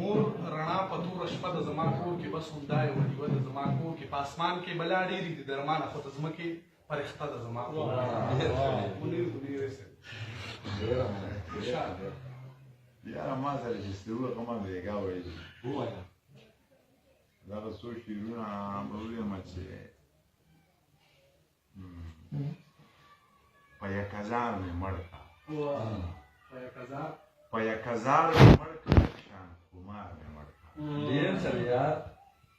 مور رڼا په توره شپه د زما کور کې بس همدا یوه ډیوه د زما کور کې په اسمان کې بلا ډېرې دي د رمانه خو د ځمکې فرښته د زما کور منیر صاحب یاره ما سره چې سترګو هغه ما بېګا ویلي دغه څو شعرونه به ووایم چې په یک هزار مې مړ کړه په یک هزار مې مړ کړه لږ شان خمار مې مړ کړه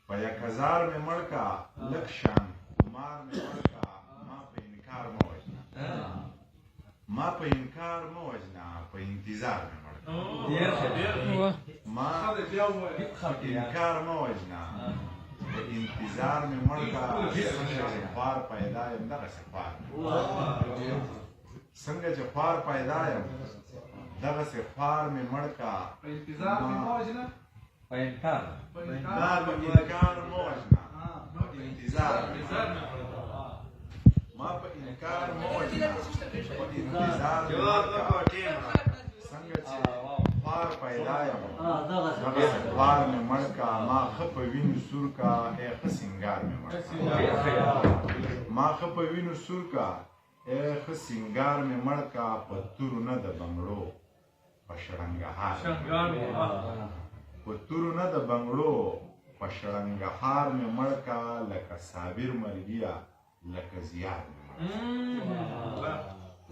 په یک هزار مې مړ کړه لږ شان خمار مې مړ کړه ما په انکار مه وژنه ما په انکار مه وژنه په انتظار مې مړ کړه ما انکار مه وژنه په انتظار مې مړ کړه څنګه چې خوار پیدا یم دغسې خوار څنګه چې خوار پیدا یم دغسې خوار مې مړ کړه په انتظار مې مه وژنه په انکار په انکار مه وژنه په انتظار ما په انکار مه وژنه په انتظار مې مړ کړه څنګه چې خوار پیدا یم دغسې خوار مې مړ کړه ما ښه په وینو سور کړه ای ښه سینګار مې مړ کړه ما ښه په وینو سور کړه ای ښه سینګار مې مړ کړه په تورو نه د بنګړو په شړنګهار په تورو نه د بنګړو په شړنګهار مې مړ کړه لکه صابر مرګیه لکه زیار مې مړ کړه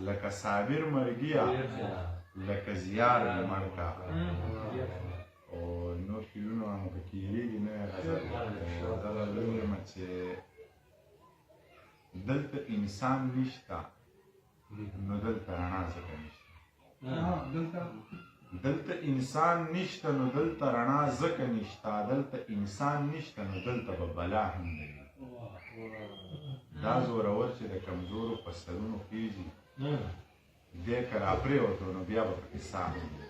لکه صابر مرګیه لکه زیار مې مړ کړه او نور شعرونه هم پکې هېرېږي نه غزل دغه ووایم چې دلته انسان نشته نو دلته رڼا ځکه نشته دلته انسان نشته نو دلته رڼا ځکه نشته دلته انسان نشته نو دلته به بلا هم نه وي دا زورور چې د کمزورو په سرونو خېږي دی که راپرېوتو نو بیا به پکې ساه هم وي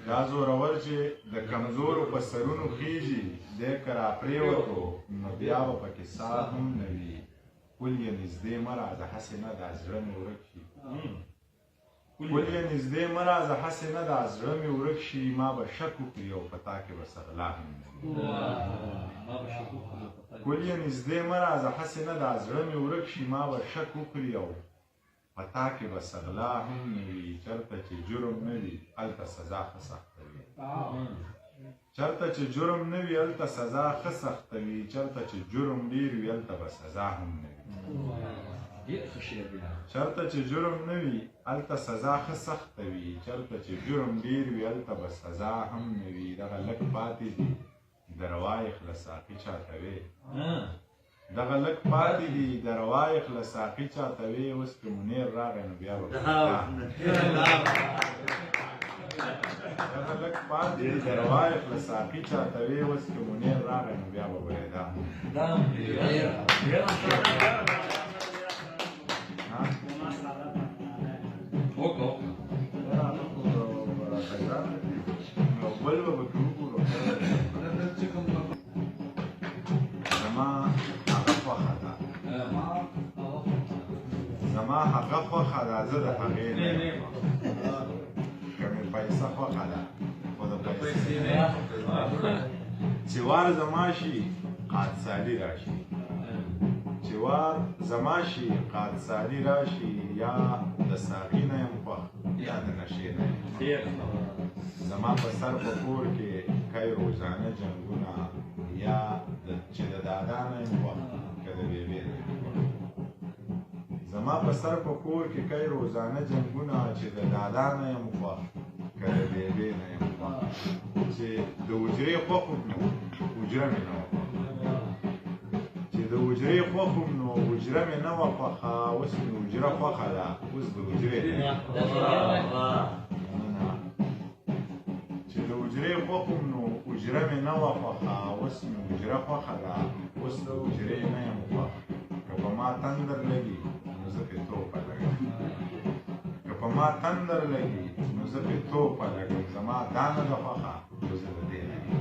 دا زورور چې د کمزورو په سرونو خېږي دی که راپرېوتو نو بیا به پکې ساه هم نه وي کل یې نږدې مه راځه هسې نه دا زړه مې ورک شي کل یې نږدې مه راځه هسې نه دا زړه مې ورک شي ما به شک وکړي او په تا کې به سغلا هم نه وي کل یې نږدې مه راځه هسې نه دا زړه مې ورک شي ما به شک وکړي او په تا کې به سغلا هم نه وي چېرته چې جرم نه وي هلته سزا ښه سخته وي چېرته چې جرم نه وي هلته سزا ښه سخته وي چېرته چې جرم ډېر وي هلته به سزا هم نه وي چېرته چې جرم نه وي هلته سزا ښه سخته وي چېرته چې جرم ډېر وي هلته به سزا هم نه وي دغه لږ پاتې دي د روایخ له ساقي چاته وې دغه لږ پاتې دي د روایخ له ساقي چاته وې اوس که منیر راغی نو بیا به دغه لږ پاتې دي د روایخ له ساقي چاته وې اوس که منیر راغی نو بیا به بریدا بل به پکې وګورو زما هغه خوښه ده زما هغه خوښه ده زه د هغې نه یم که مې پیسه خوښه ده خو د پیسې نه چې وار زما شي قادسالي راشي چې وار زما شي قادسالي راشي یا د ساقي نه یم خوښ یا د نشې نه یم زما په سر په کور کې کای روزانه جنګونه یا چې د دادا نه یم خوښ که د بېبې نه یم خوښ زما په سر په کور کې کای روزانه جنګونه چې د دادا نه یم خوښ که د بېبې نه یم خوښ چې د حجرې خوښ وم نو حجره مې نه وه چې د حجرې خوښ وم نو حجره مې نه وه خوښه اوس مې حجره خوښه ده اوس د حجرې چې د حجرې خوښ وم نو حجره مې نه وه خوښه اوس مې حجره خوښه ده اوس د حجرې نه یم خوښ که په ما تندر لګي نو زه پرې توپه لګم که په ما تندر لګي نو زه پرې توپه لګم زما دا نه ده خوښه نو زه د دې نه یم